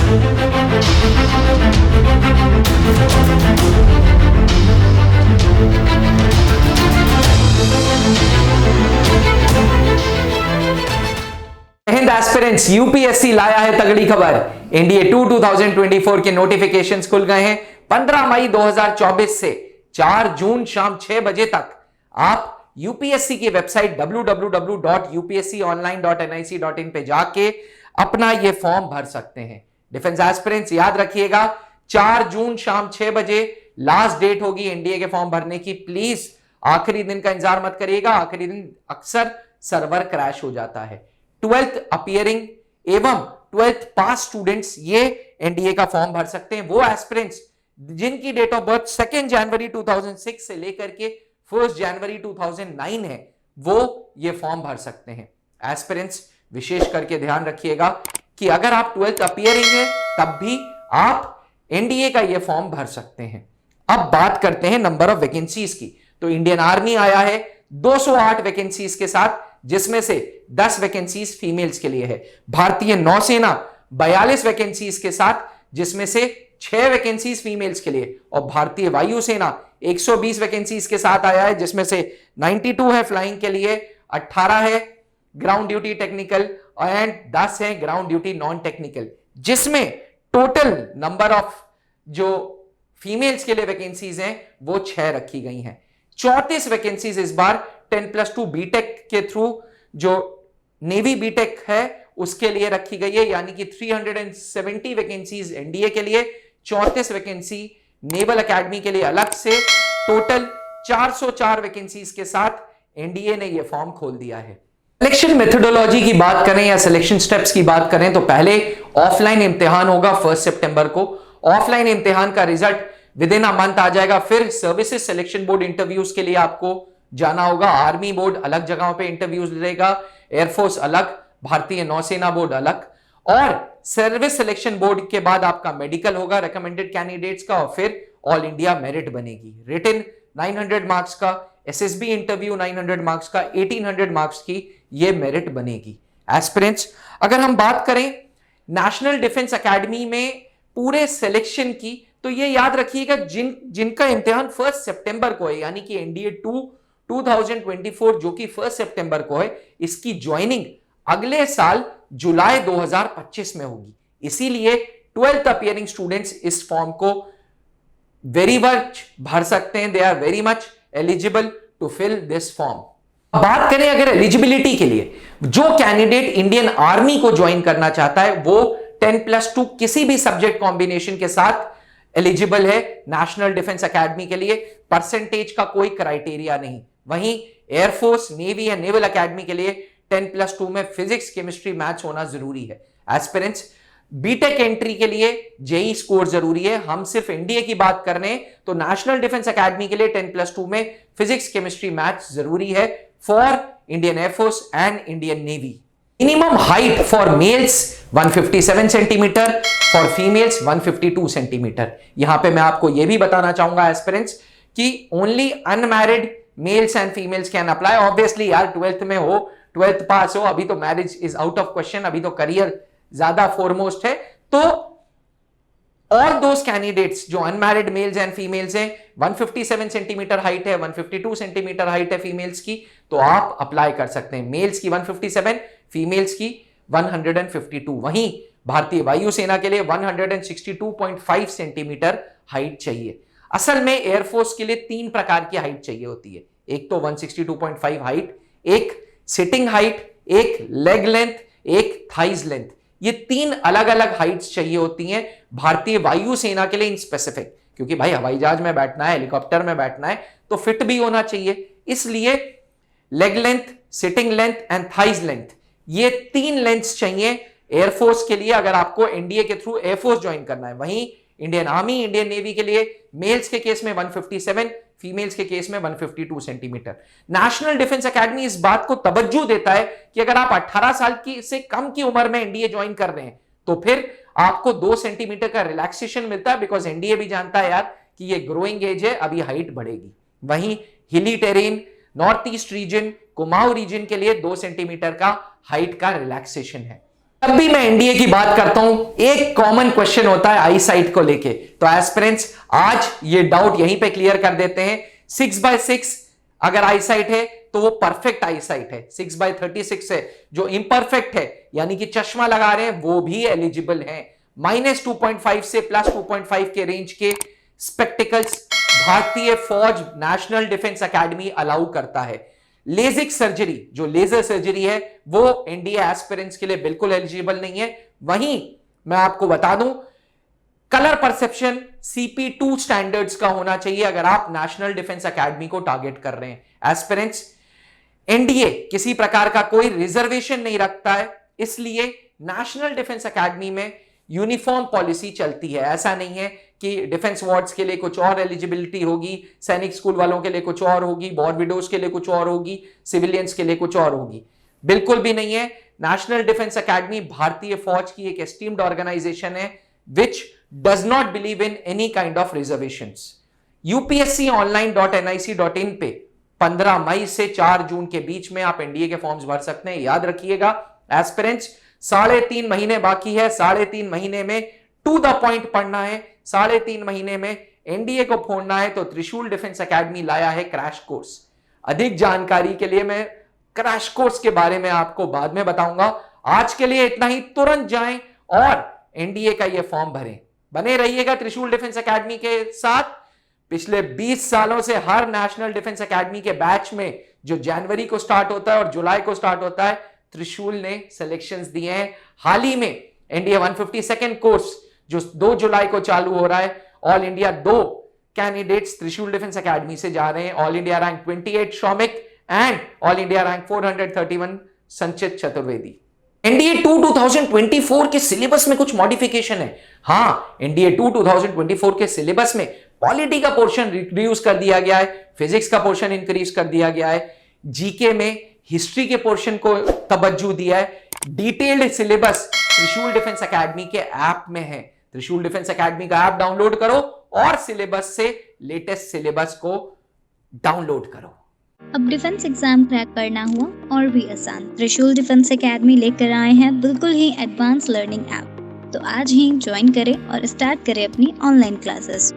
Hind aspirants, UPSC लाया है तगड़ी खबर। एनडीए 2 2024 के नोटिफिकेशंस खुल गए हैं। 15 मई 2024 से 4 जून शाम 6 बजे तक आप यूपीएससी की वेबसाइट www.upsconline.nic.in पे जाके अपना ये फॉर्म भर सकते हैं। डिफेंस एस्पिरेंट्स याद रखिएगा, 4 जून शाम 6 बजे लास्ट डेट होगी एनडीए के फॉर्म भरने की। प्लीज आखिरी दिन का इंतजार मत करिएगा, आखिरी दिन अक्सर सर्वर क्रैश हो जाता है। 12th अपियरिंग एवं 12th पास स्टूडेंट्स ये एनडीए का फॉर्म भर सकते हैं। वो एस्पिरेंट्स जिनकी डेट ऑफ बर्थ 2 जनवरी 2006 से लेकर के 1 जनवरी 2009 है, वो ये फॉर्म भर सकते हैं। एस्पिरेंट्स विशेष करके ध्यान रखिएगा कि अगर आप 12th अपियरिंग है तब भी आप एनडीए का ये फॉर्म भर सकते हैं। अब बात करते हैं नंबर ऑफ वैकेंसीज की। तो इंडियन आर्मी आया है 208 वैकेंसीज के साथ, जिसमें से 10 वैकेंसीज फीमेल्स के लिए है। भारतीय नौसेना 42 वैकेंसीज के साथ, जिसमें से 6 वैकेंसीज फीमेल्स के लिए। और भारतीय वायुसेना 120 वैकेंसीज के साथ आया है, जिसमें से 92 है फ्लाइंग के लिए, 18 है ग्राउंड ड्यूटी टेक्निकल एंड 10 है ग्राउंड ड्यूटी नॉन टेक्निकल। जिसमें टोटल नंबर ऑफ जो फीमेल्स के लिए वैकेंसीज हैं वो 6 रखी गई हैं। 34 वैकेंसीज इस बार 10+2 बीटेक के थ्रू जो नेवी बीटेक है उसके लिए रखी गई है, यानी कि 370 वैकेंसीज एनडीए के लिए, 34 वैकेंसी नेवल एकेडमी के लिए अलग से। टोटल 404 वैकेंसीज के साथ एनडीए ने यह फॉर्म खोल दिया है। सिलेक्शन मेथोडोलॉजी की बात करें या सिलेक्शन स्टेप्स की बात करें तो पहले ऑफलाइन इम्तिहान होगा 1 सितंबर को। ऑफलाइन इम्तिहान का result within a month आ जाएगा। फिर सर्विसेज सिलेक्शन बोर्ड इंटरव्यूज के लिए आपको जाना होगा। आर्मी बोर्ड अलग जगहों पे इंटरव्यूज लेगा, एयरफोर्स अलग, भारतीय नौसेना बोर्ड अलग। और सर्विस सिलेक्शन बोर्ड के बाद आपका मेडिकल होगा रिकमेंडेड कैंडिडेट्स का, और फिर ऑल इंडिया मेरिट बनेगी। रिटन 900 मार्क्स का, एसएसबी इंटरव्यू 900 मार्क्स का, 1800 मार्क्स की ये मेरिट बनेगी। एस्पिरेंट्स, अगर हम बात करें नेशनल डिफेंस एकेडमी में पूरे सिलेक्शन की, तो ये याद रखिएगा जिनका इम्तिहान 1 सितंबर को है, यानी कि एनडीए 2 2024 जो कि 1 सितंबर को है, इसकी ज्वाइनिंग अगले साल जुलाई 2025 में होगी। इसीलिए 12th अपियरिंग स्टूडेंट्स इस फॉर्म को वेरी मच भर सकते हैं। They are very much eligible to fill this form. बात करें अगर एलिजिबिलिटी के लिए, जो कैंडिडेट इंडियन आर्मी को ज्वाइन करना चाहता है वो 10+2 किसी भी सब्जेक्ट कॉम्बिनेशन के साथ एलिजिबल है नेशनल डिफेंस एकेडमी के लिए। परसेंटेज का कोई क्राइटेरिया नहीं। वहीं एयरफोर्स, नेवी या नेवल एकेडमी के लिए 10+2 में फिजिक्स, केमिस्ट्री, मैथ्स होना जरूरी है। एस्पिरेंट्स, बीटेक एंट्री के लिए जेई स्कोर जरूरी है। हम सिर्फ एनडीए की बात कर रहे हैं तो नेशनल डिफेंस एकेडमी के लिए 10+2 में फिजिक्स, केमिस्ट्री, मैथ्स जरूरी है for Indian air force and Indian navy. Minimum height for mails 157 centimetre, for females 152 centimetre. यहां पे मैं आपको यह भी बताना चाहूंगा एस्पिरेंट्स कि only unmarried mails and females can apply. Obviously यार 12th में हो, 12th पास हो, अभी तो marriage is out of question, अभी तो करियर ज्यादा फोरमोस्ट है। तो ऑल दोस कैंडिडेट्स जो अनमैरिड मेल्स एंड फीमेल्स हैं, 157 सेंटीमीटर हाइट है, 152 सेंटीमीटर हाइट है फीमेल्स की, तो आप अप्लाई कर सकते हैं। मेल्स की 157, फीमेल्स की 152। वहीं भारतीय वायुसेना के लिए 162.5 सेंटीमीटर हाइट चाहिए। असल में एयरफोर्स के लिए 3 प्रकार की हाइट चाहिए होती है। एक तो 162.5 हाइट, एक सिटिंग हाइट, एक लेग लेंथ, एक थाइज लेंथ। ये 3 अलग अलग हाइट्स चाहिए होती हैं भारतीय वायुसेना के लिए इन स्पेसिफिक, क्योंकि भाई हवाई जहाज में बैठना है, हेलीकॉप्टर में बैठना है तो फिट भी होना चाहिए। इसलिए leg length, sitting length and thighs length, ये 3 लेंथ्स चाहिए एयरफोर्स के लिए अगर आपको एनडीए के थ्रू एयरफोर्स ज्वाइन करना है। वहीं इंडियन आर्मी, इंडियन नेवी के लिए मेल्स के केस में 157, फीमेल्स के केस में 152 सेंटीमीटर। नेशनल डिफेंस एकेडमी इस बात को तवज्जो देता है कि अगर आप 18 साल की से कम की उम्र में एनडीए ज्वाइन कर रहे हैं तो फिर आपको 2 सेंटीमीटर का रिलैक्सेशन मिलता है, बिकॉज एनडीए भी जानता है यार कि ये ग्रोइंग एज है, अभी हाइट बढ़ेगी। वहीं hilly terrain, north east region, Kumaon region के लिए 2 सेंटीमीटर का हाइट का रिलैक्सेशन है। तब भी मैं एनडीए की बात करता हूं, एक कॉमन क्वेश्चन होता है आई साइट को लेके। तो एस्पिरेंट्स आज ये डाउट यहीं पे क्लियर कर देते हैं। 6/6 अगर आई साइट है तो वो परफेक्ट आई साइट है। 6/36 है जो इंपरफेक्ट है, यानी कि चश्मा लगा रहे हैं, वो भी एलिजिबल है। -2.5 से +2.5 के रेंज के स्पेक्टिकल्स भारतीय फौज नेशनल डिफेंस एकेडमी अलाउ करता है। लेजिक सर्जरी, जो लेजर सर्जरी है, वो एनडीए एस्पिरेंट्स के लिए बिल्कुल एलिजिबल नहीं है। वहीं मैं आपको बता दूं, कलर परसेप्शन CP2 स्टैंडर्ड्स का होना चाहिए अगर आप नेशनल डिफेंस एकेडमी को टारगेट कर रहे हैं। एस्पिरेंट्स, एनडीए किसी प्रकार का कोई रिजर्वेशन नहीं रखता है, इसलिए नेशनल डिफेंस एकेडमी में यूनिफॉर्म पॉलिसी चलती है। ऐसा नहीं है कि डिफेंस वार्ड्स के लिए कुछ और एलिजिबिलिटी होगी, सैनिक स्कूल वालों के लिए कुछ और होगी, वॉर विडोज के लिए कुछ और होगी, सिविलियंस के लिए कुछ और होगी। बिल्कुल भी नहीं है। नेशनल डिफेंस एकेडमी भारतीय फौज की एक एस्टीम्ड ऑर्गेनाइजेशन है which does not believe in any kind of reservations. upsconline.nic.in पे 15 मई से 4 जून के बीच में आप एनडीए के फॉर्म्स भर सकते हैं। याद रखिएगा एस्पिरेंट्स, 3.5 महीने बाकी है। 3.5 महीने में टू द पॉइंट पढ़ना है। 3.5 महीने में एनडीए को फोड़ना है। तो त्रिशूल डिफेंस एकेडमी लाया है क्रैश कोर्स। अधिक जानकारी के लिए मैं क्रैश कोर्स के बारे में आपको बाद में बताऊंगा। आज के लिए इतना ही। तुरंत जाएं और एनडीए का यह फॉर्म भरें। बने रहिएगा त्रिशूल डिफेंस एकेडमी के साथ। पिछले 20 सालों से हर नेशनल डिफेंस एकेडमी के बैच में, जो जनवरी को स्टार्ट होता है और जुलाई को स्टार्ट होता है, त्रिशूल ने सिलेक्शंस दिए हैं। हाल ही में इंडिया 152nd कोर्स जो 2 जुलाई को चालू हो रहा है, all India 2 candidates Trishul defence academy से जा रहे हैं। All India rank 28 Shaumik and all India rank 431 Sanchit Chaturvedi. NDA 2 2024 के सिलेबस में कुछ मॉडिफिकेशन है। हां, एनडीए 2 2024 के सिलेबस में पॉलिटी का पोर्शन रिड्यूस कर दिया गया है, फिजिक्स का पोर्शन इंक्रीज कर दिया गया है, जीके में हिस्ट्री के पोर्शन को तवज्जो दिया है। डिटेल्ड सिलेबस त्रिशूल डिफेंस एकेडमी के ऐप में है। त्रिशूल डिफेंस एकेडमी का ऐप डाउनलोड करो और सिलेबस से लेटेस्ट सिलेबस को डाउनलोड करो। अब डिफेंस एग्जाम क्रैक करना हुआ और भी आसान, त्रिशूल डिफेंस एकेडमी लेकर आए हैं बिल्कुल ही एडवांस लर्निंग ऐप। तो आज ही ज्वाइन करें और स्टार्ट करें अपनी ऑनलाइन क्लासेस।